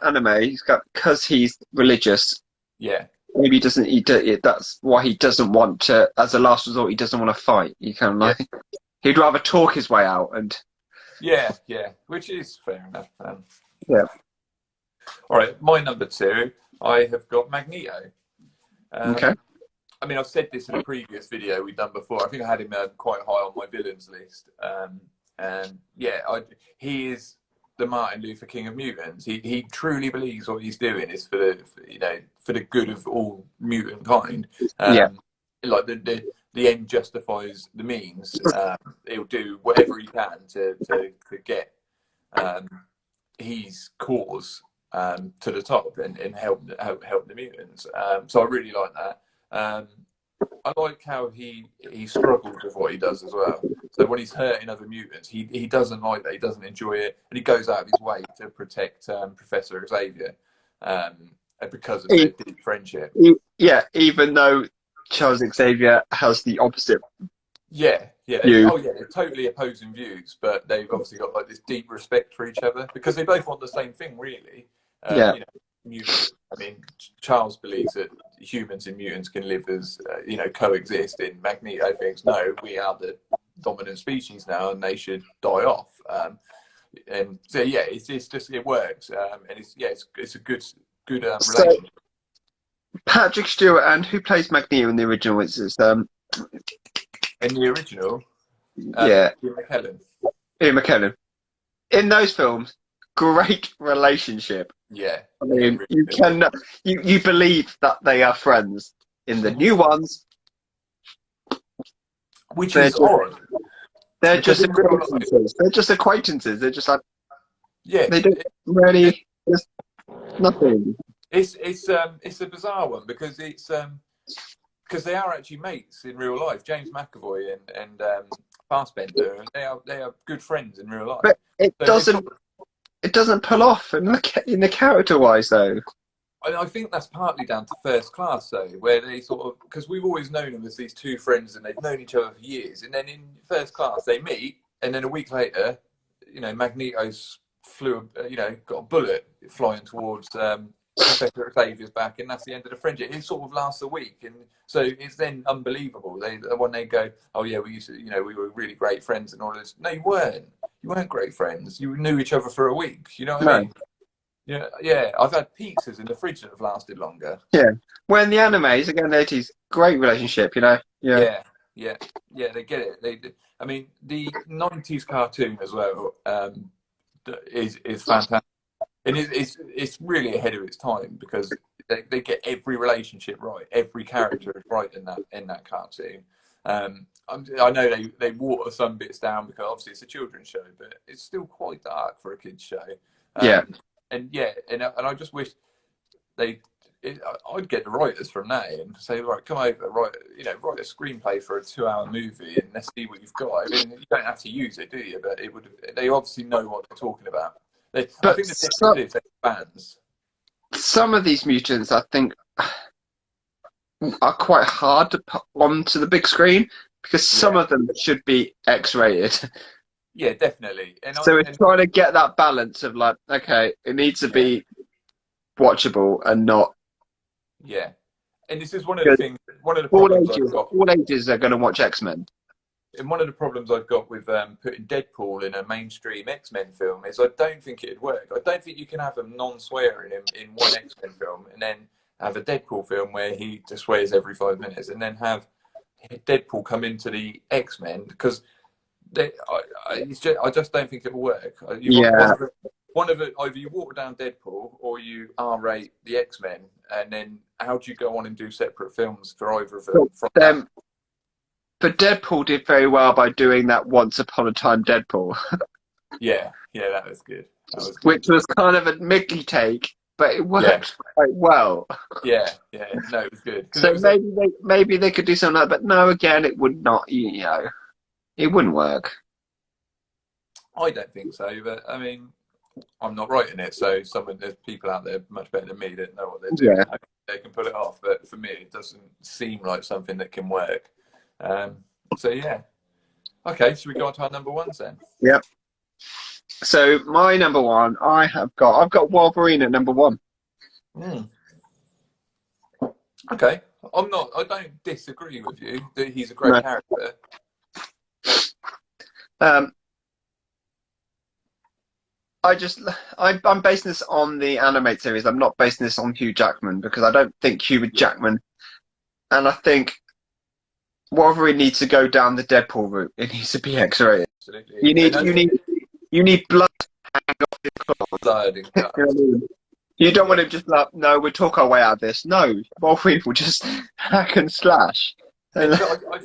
anime, he's got, because he's religious. Yeah. Maybe that's why he doesn't want to. As a last resort, he doesn't want to fight. He kind of like he'd rather talk his way out and. Yeah, which is fair enough. Yeah. All right, my number 2, I have got Magneto. Okay. I mean, I've said this in a previous video we've done before. I think I had him quite high on my villains list. And he is the Martin Luther King of mutants. He truly believes what he's doing is for the good of all mutant kind. Like the end justifies the means. He'll do whatever he can to get his cause to the top and help the mutants. So I really like that. I like how he struggles with what he does as well. So when he's hurting other mutants, he doesn't like that. He doesn't enjoy it, and he goes out of his way to protect Professor Xavier because of their deep friendship. Even though Charles Xavier has the opposite. Yeah. They're totally opposing views, but they've obviously got like this deep respect for each other because they both want the same thing, really. Mutants. I mean, Charles believes that humans and mutants can live as coexist. In Magneto thinks, no, we are the dominant species now, and they should die off. And so it's just it works, and it's a good relationship. Patrick Stewart and who plays Magneto in the original is in the original, Ian McKellen. Ian McKellen. In those films, great relationship. Yeah. I mean, you believe that they are friends. In the new ones, which is odd. They're just acquaintances. They're just acquaintances. They're just like they don't really just nothing. It's a bizarre one because because they are actually mates in real life. James McAvoy and Fassbender, and they are good friends in real life. But it doesn't pull off in the character wise though. I think that's partly down to First Class though, where they sort of, because we've always known them as these two friends and they've known each other for years, and then in First Class they meet, and then a week later, Magneto's got a bullet flying towards Professor Xavier's back, and that's the end of the friendship. It sort of lasts a week, and so it's then unbelievable. When they go, oh yeah, we used to, we were really great friends and all this. No, you weren't. You weren't great friends. You knew each other for a week. You know what I mean? Yeah. I've had pizzas in the fridge that have lasted longer. Yeah. When the animes again, they're great relationship. Yeah. They get it. I mean, the '90s cartoon as well is fantastic. And it's really ahead of its time because they get every relationship right, every character is right in that cartoon. I know they water some bits down because obviously it's a children's show, but it's still quite dark for a kids' show. And I just wish I'd get the writers from that and say, right, come over, write a screenplay for a 2-hour movie, and let's see what you've got. I mean, you don't have to use it, do you? But they obviously know what they're talking about. I But think the difference is they're fans. some of these mutants, I think, are quite hard to put onto the big screen because some of them should be X-rated. Yeah, definitely. So it's trying to get that balance of like, okay, it needs to be watchable and not. Yeah, and this is one of the things. One of the problems I've got. All ages are going to watch X-Men. And one of the problems I've got with putting Deadpool in a mainstream X-Men film is I don't think it'd work. I don't think you can have him non-swearing in one X-Men film and then have a Deadpool film where he just swears every 5 minutes, and then have Deadpool come into the X-Men because I just don't think it'll work. One of it, either you water down Deadpool or you R-rate the X-Men, and then how do you go on and do separate films for either of them? But Deadpool did very well by doing that Once Upon a Time Deadpool. Yeah, that was good. Which was kind of a Mickey take, but it worked quite well. Yeah, no, it was good. So maybe they could do something like that, but no, again, it would not, it wouldn't work. I don't think so, but I mean, I'm not writing it, so there's people out there much better than me that know what they're doing. Yeah. They can pull it off, but for me, it doesn't seem like something that can work. So yeah. Okay, should we go on to our number ones then? Yep. So my number one, I've got Wolverine at number one. Okay, I don't disagree with you that he's a great character. I'm basing this on the animated series. I'm not basing this on Hugh Jackman because I don't think Hugh Jackman, and I think Wolverine needs to go down the Deadpool route. It needs to be X-rated. Absolutely. You need blood hanging off your claws. Blood and guts. You don't want him just like, no, we'll talk our way out of this. No, Wolverine will just hack and slash. I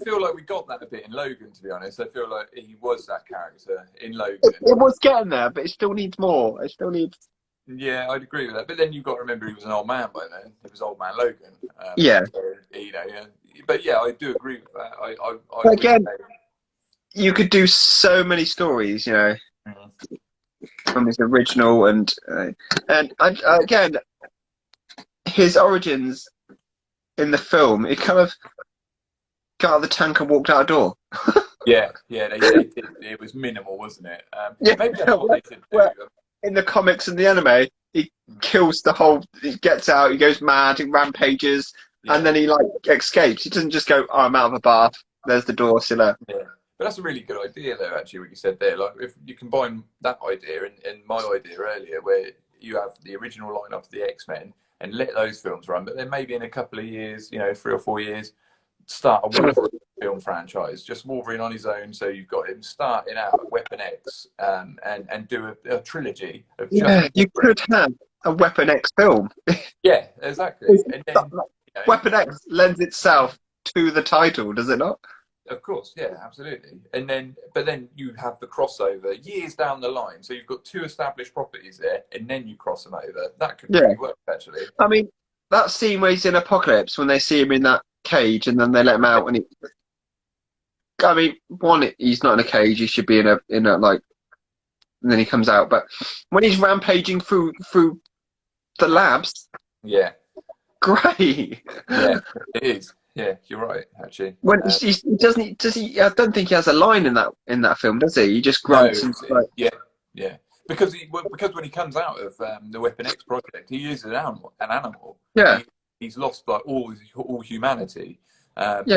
feel like we got that a bit in Logan, to be honest. I feel like he was that character in Logan. It was getting there, but it still needs more. It still needs... Yeah, I'd agree with that. But then you've got to remember he was an old man by then. He was old man Logan. But yeah, I do agree with that. But again, you could do so many stories, from his original and again, his origins in the film, it kind of got out of the tank and walked out a door. They did. It was minimal, wasn't it? Maybe that's what they did do. In the comics and the anime, he kills he gets out, he goes mad, he rampages, and then he escapes. He doesn't just go, I'm out of a bath, there's the door, see you later. Yeah. But that's a really good idea, though, actually, what you said there. Like, if you combine that idea and my idea earlier, where you have the original lineup of the X-Men and let those films run, but then maybe in a couple of years, 3 or 4 years, start a Wolverine film franchise, just Wolverine on his own. So you've got him starting out at Weapon X and do a trilogy of you could have a Weapon X film. Yeah, exactly. And then, Weapon X lends itself to the title, does it not? Of course, yeah, absolutely. But then you have the crossover years down the line. So you've got 2 established properties there, and then you cross them over. That could really work, actually. I mean, that scene where he's in Apocalypse, when they see him in that cage and then they let him out, and he's not in a cage. He should be in a and then he comes out. But when he's rampaging through the labs, great. Yeah, it is. Yeah, you're right. Actually, when he doesn't, does he? I don't think he has a line in that film, does he? He just grunts. Yeah. Because when he comes out of the Weapon X project, he is an animal. Yeah. He's lost all humanity. That's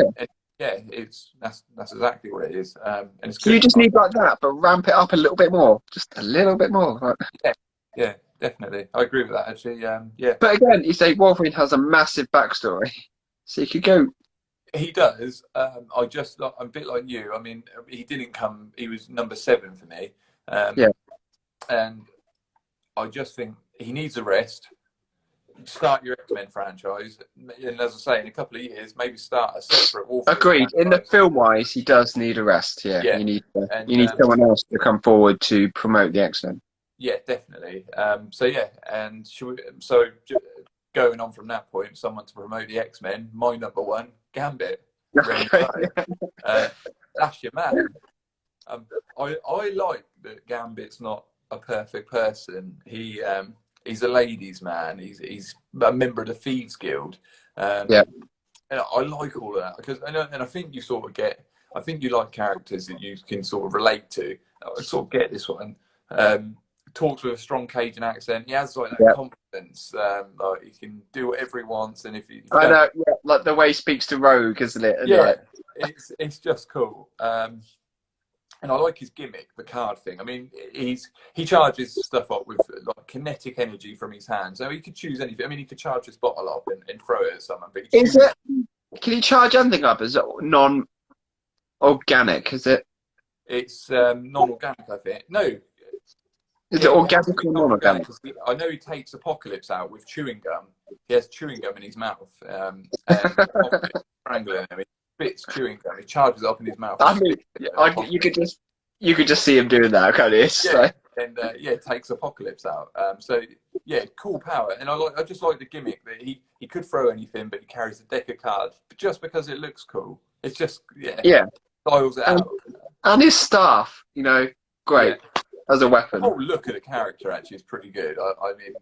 exactly what it is. And it's good. You just need that, but ramp it up a little bit more, just a little bit more. Yeah, definitely. I agree with that, actually. But again, you say Wolverine has a massive backstory. So you could go. He does. I'm a bit like you. I mean, he didn't come. He was number 7 for me. And I just think he needs a rest. Start your X-Men franchise, and as I say, in a couple of years, maybe start a separate Wolverine. Agreed. Franchise. In the film-wise, he does need a rest. Yeah. You need someone else to come forward to promote the X-Men. Yeah, definitely. going on from that point, someone to promote the X-Men, my number one, Gambit. Okay. That's your man. I like that Gambit's not a perfect person. He's a ladies' man. He's a member of the Thieves Guild. Yeah. And I like all of that because, and I think you sort of get. I think you like characters that you can sort of relate to. I sort of get this one. Talks with a strong Cajun accent. He has like that confidence. Like he can do whatever he wants, and if I know, yeah, like the way he speaks to Rogue, isn't it? And yeah, like, it's just cool. And I like his gimmick, the card thing. I mean, he charges stuff up with like kinetic energy from his hands. So he could choose anything. I mean, he could charge his bottle up and throw it at someone. But is it? Can he charge anything up as non-organic? Is it? It's non-organic, I think. No. Is it organic or non-organic? I know he takes Apocalypse out with chewing gum. He has chewing gum in his mouth. And strangling him. He spits chewing gum. He charges up in his mouth. I mean, you could just see him doing that, can't you? Yeah. And takes Apocalypse out. So yeah, cool power. And I just like the gimmick that he could throw anything, but he carries a deck of cards just because it looks cool. It's just styles it out. And his staff, you know, great as a weapon. Oh, look at the character actually is pretty good. I mean,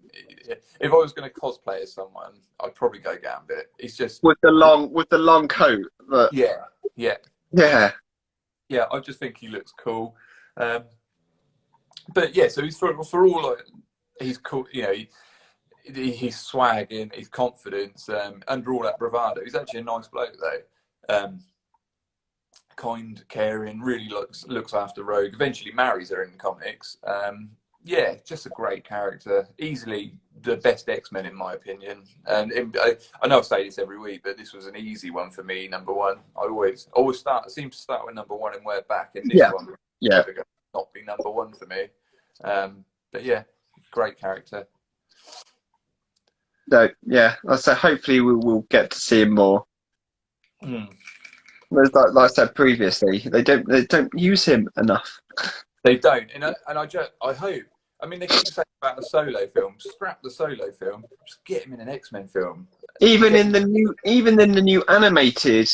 if I was going to cosplay as someone, I'd probably go Gambit. He's just with the long coat. But... Yeah. I just think he looks cool. But yeah, so he's for all like, he's cool. You know, he's swagging, his confidence, under all that bravado. He's actually a nice bloke though. Kind, caring, really looks after Rogue. Eventually marries her in the comics. Just a great character. Easily the best X-Men in my opinion. And I know I say this every week, but this was an easy one for me. Number one. I always seem to start with number one and work back. And this one, not be number one for me. But yeah, great character. No, so hopefully we'll get to see him more. Like I said previously, they don't use him enough. They don't, and I hope. I mean, they keep saying about a solo film. Scrap the solo film. Just get him in an X-Men film. Even in the new animated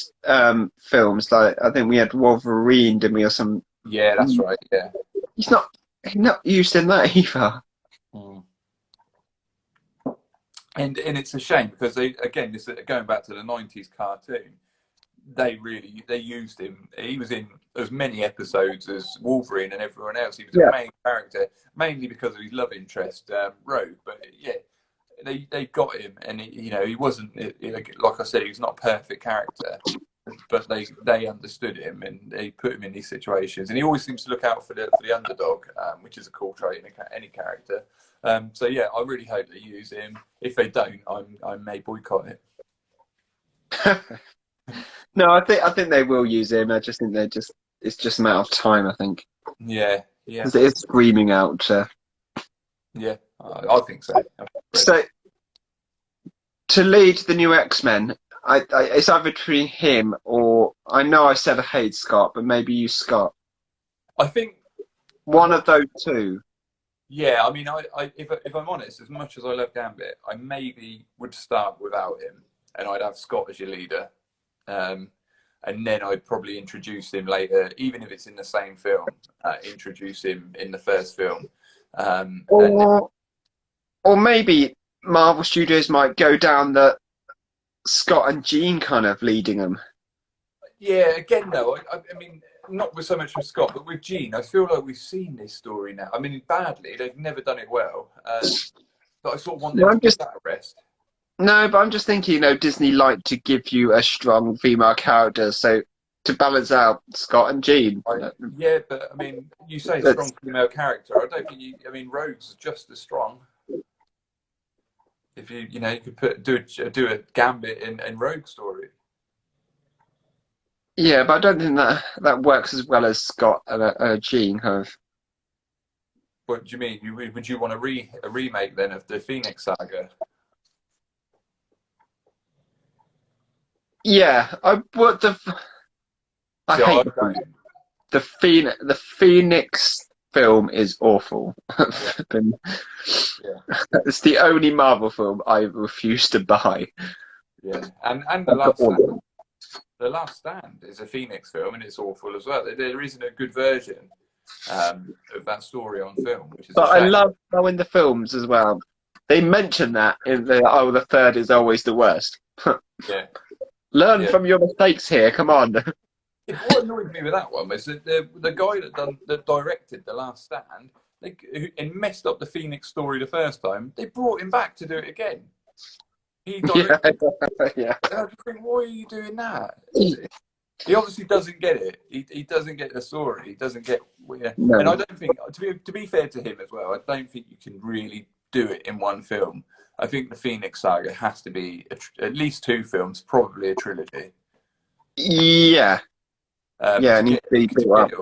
films, like I think we had Wolverine, didn't we, or some? Yeah, that's right. Yeah, he's not used in that either. And it's a shame because this going back to the '90s cartoon. They used him. He was in as many episodes as Wolverine and everyone else. He was a main character, mainly because of his love interest, Rogue. But they got him, and he wasn't like I said, he was not a perfect character, but they understood him and they put him in these situations. And he always seems to look out for the underdog, which is a cool trait in any character. So yeah, I really hope they use him. If they don't, I may boycott it. No, I think they will use him. I just think it's just a matter of time. I think. Yeah. Because it is screaming out. Yeah, I think so. So to lead the new X-Men, it's either between him or I know I said I hate Scott, but maybe you Scott. I think one of those two. Yeah, I mean, if I'm honest, as much as I love Gambit, I maybe would start without him, and I'd have Scott as your leader. And then I'd probably introduce him later, even if it's in the same film. Introduce him in the first film, or maybe Marvel Studios might go down the Scott and Jean kind of leading them. Yeah, again though, I mean, not with so much with Scott, but with Jean, I feel like we've seen this story now. I mean, badly, they've never done it well, but I sort of want them to get that rest. No, but I'm just thinking, Disney like to give you a strong female character, so to balance out Scott and Jean. Yeah, but I mean, you say strong female character. I don't think I mean, Rogue's just as strong. If you could do a Gambit and Rogue story. Yeah, but I don't think that works as well as Scott and Jean have. What do you mean? Would you want a remake then of the Phoenix Saga? Yeah, I hate the Phoenix film is awful. And Yeah. it's the only Marvel film I refuse to buy. Yeah, and I've got all of them. The Last Stand is a Phoenix film, and it's awful as well. There isn't a good version of that story on film, which is a But I shame. love how in the films as well, they mention that in the third is always the worst. Yeah, Learn yeah. from your mistakes here. Come on. What annoyed me with that one was that the guy that directed The Last Stand, and messed up the Phoenix story the first time. They brought him back to do it again. He Yeah, directed. yeah. And I just think, why are you doing that? He obviously doesn't get it. He doesn't get the story. He doesn't get. Yeah. No. And I don't think, to be fair to him as well, I don't think you can really do it in one film. I think the Phoenix Saga has to be at least 2 films, probably a trilogy. Yeah. Yeah, it needs to be built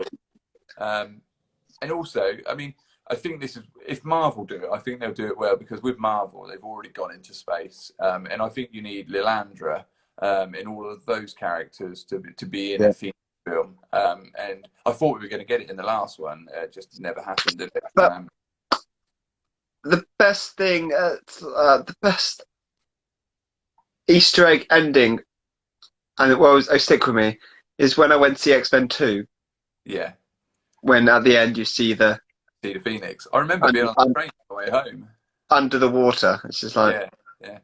up. And also, I mean, I think this is, if Marvel do it, I think they'll do it well, because with Marvel, they've already gone into space. And I think you need Lilandra and all of those characters to be in a Phoenix film. And I thought we were going to get it in the last one. It just never happened, did it? But the best thing, the best Easter egg ending, and it was, I stick with me, is when I went to see X-Men 2. Yeah. When at the end you see the Phoenix. I remember being on the train on the way home. Under the water. It's just like, yeah.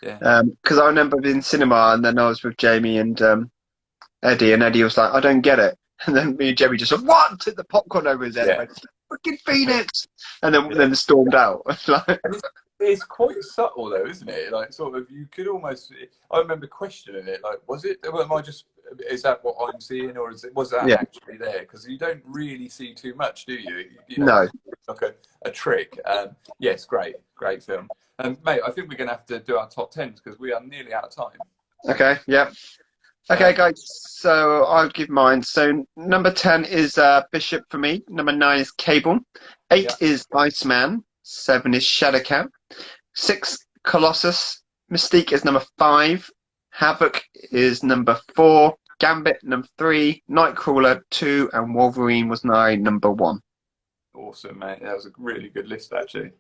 Because I remember being in cinema, and then I was with Jamie and Eddie, and Eddie was like, I don't get it. And then me and Jamie just went, what? Took the popcorn over his head. Yeah. Went, fucking Phoenix! And then stormed out. It's quite subtle though, isn't it? Like, sort of, you could almost. I remember questioning it. Like, was it? Am I just? Is that what I'm seeing, or was that actually there? Because you don't really see too much, do you? No. Like a trick. Yes, great film. Mate, I think we're going to have to do our top 10s because we are nearly out of time. Okay. Yeah. Okay, guys. So I'll give mine. So number 10 is Bishop for me. Number 9 is Cable. 8 is Iceman. 7 is Shadowcat. 6, Colossus. Mystique is number 5. Havoc is number 4. Gambit number 3. Nightcrawler 2, and Wolverine was number 1. Awesome, mate. That was a really good list, actually.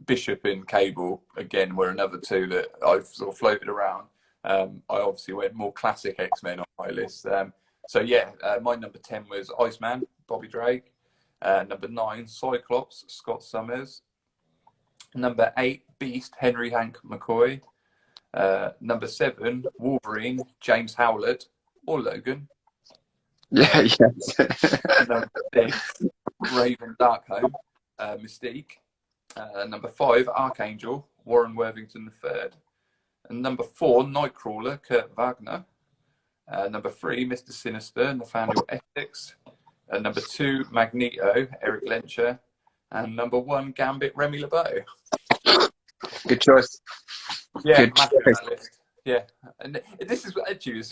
Bishop and Cable again were another 2 that I've sort of floated around. I obviously went more classic X-Men on my list. My number 10 was Iceman, Bobby Drake. Number 9, Cyclops, Scott Summers. Number 8, Beast, Henry Hank McCoy. Number 7, Wolverine, James Howlett or Logan. Yeah, yes. Number 6, Raven Darkholme, Mystique. Number 5, Archangel, Warren Worthington III. And number 4, Nightcrawler, Kurt Wagner. Number 3, Mr. Sinister, Nathaniel Essex. Number 2, Magneto, Eric Lencher. And number 1, Gambit, Remy LeBeau. Good choice. Yeah, Good massive choice. that list. Yeah, and this is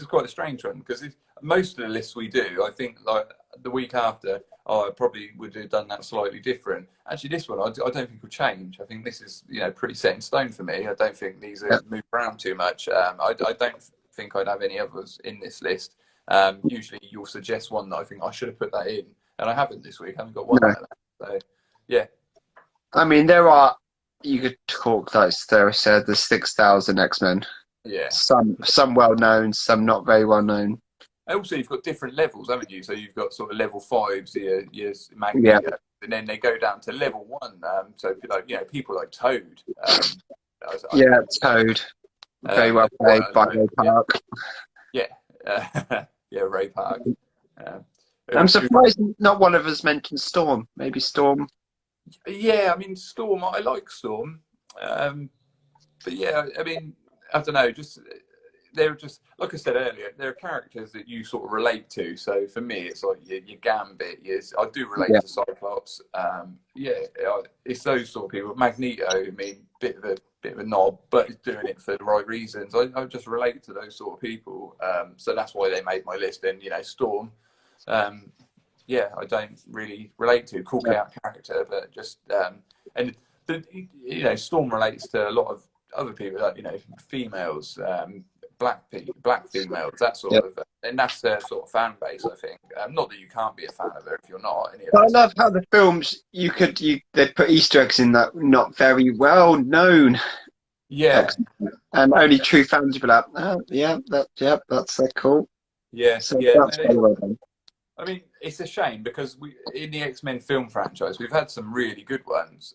quite a strange one, because most of the lists we do, I think, like the week after, I probably would have done that slightly different. Actually, this one I don't think will change. I think this is pretty set in stone for me. I don't think these are moved around too much. I don't think I'd have any others in this list. Usually you'll suggest one that I think I should have put that in, and I haven't this week. I haven't got one like that. So yeah. I mean, you could talk, like Sarah said, the 6,000 X-Men. Yeah. Some well known, some not very well known. Also, you've got different levels, haven't you? So you've got sort of level 5s, your Magneto, and then they go down to level 1. So people like Toad. Toad. Very well played by Ray Park. Ray Park. I'm surprised not one of us mentioned Storm. Maybe Storm. Yeah, I mean Storm. I like Storm, but yeah, I mean I don't know. They're just like I said earlier. They're characters that you sort of relate to. So for me, it's like your Gambit. Yes, I do relate to Cyclops. It's those sort of people. Magneto. I mean, bit of a knob, but he's doing it for the right reasons. I just relate to those sort of people. So that's why they made my list. And Storm. I don't really relate to. Cool character, but just Storm relates to a lot of other people, like females. black females, that sort Yep. of, and that's their sort of fan base, I think. Not that you can't be a fan of her if you're not. Any of But I those. love how the films they'd put Easter eggs in that not very well known, Yeah, and only true fans would be like, oh, that's cool. yeah, So yeah. that's very well done. I mean, it's a shame because in the X-Men film franchise, we've had some really good ones,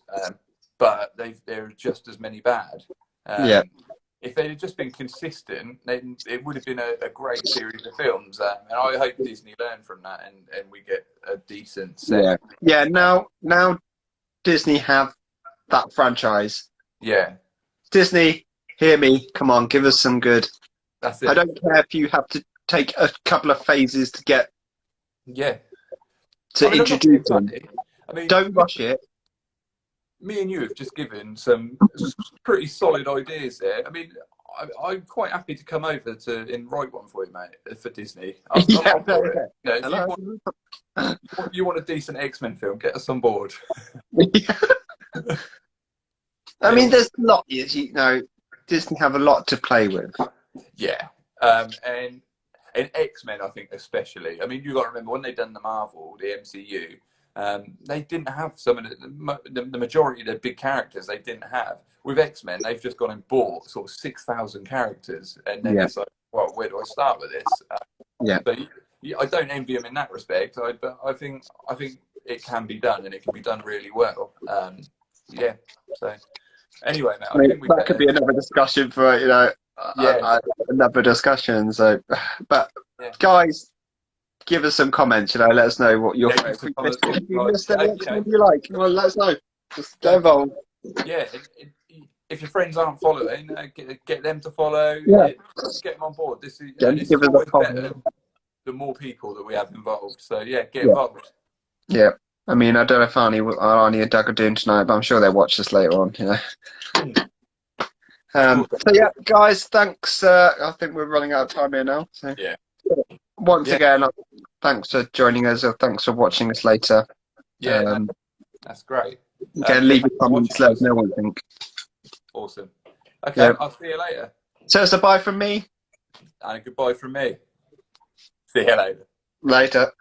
but there are just as many bad. Yeah. If they'd have just been consistent, then it would have been a great series of films. And I hope Disney learn from that and we get a decent set. Yeah. Now Disney have that franchise. Yeah, Disney, hear me. Come on, give us some good. that's it. I don't care if you have to take a couple of phases to get Yeah. to I'm not introduce being them. funny. I mean, Don't rush it. me and you have just given some pretty solid ideas there. I mean, I'm quite happy to come over and write one for you, mate, for Disney. I'm up for it. You know, if you want a decent X-Men film, get us on board. I mean, there's a lot. You know, Disney have a lot to play with. Yeah, and X-Men, I think especially. I mean, you got to remember when they done the Marvel, the MCU. They didn't have some of the majority of the big characters. They didn't have with X-Men. They've just gone and bought sort of 6,000 characters, and then it's like, well, where do I start with this? But I don't envy them in that respect. But I think it can be done, and it can be done really well. Yeah. So anyway, mate, I think that could be another discussion for another discussion. So, but guys, give us some comments. Let us know what your if you missed anything you like. Well, let us know. Just get involved. Yeah. If your friends aren't following, get them to follow. Yeah. Get them on board. This is Give us always a better the more people that we have involved. So yeah, get involved. Yeah. I mean, I don't know if Arnie and Doug are doing tonight, but I'm sure they'll watch this later on. So yeah, guys, thanks. I think we're running out of time here now. So once again, thanks for joining us, or thanks for watching us later. Yeah, that's great. Again, leave your comments. Let us know what you think. Awesome. Okay, I'll see you later. So it's a bye from me. And a goodbye from me. See you later. Later.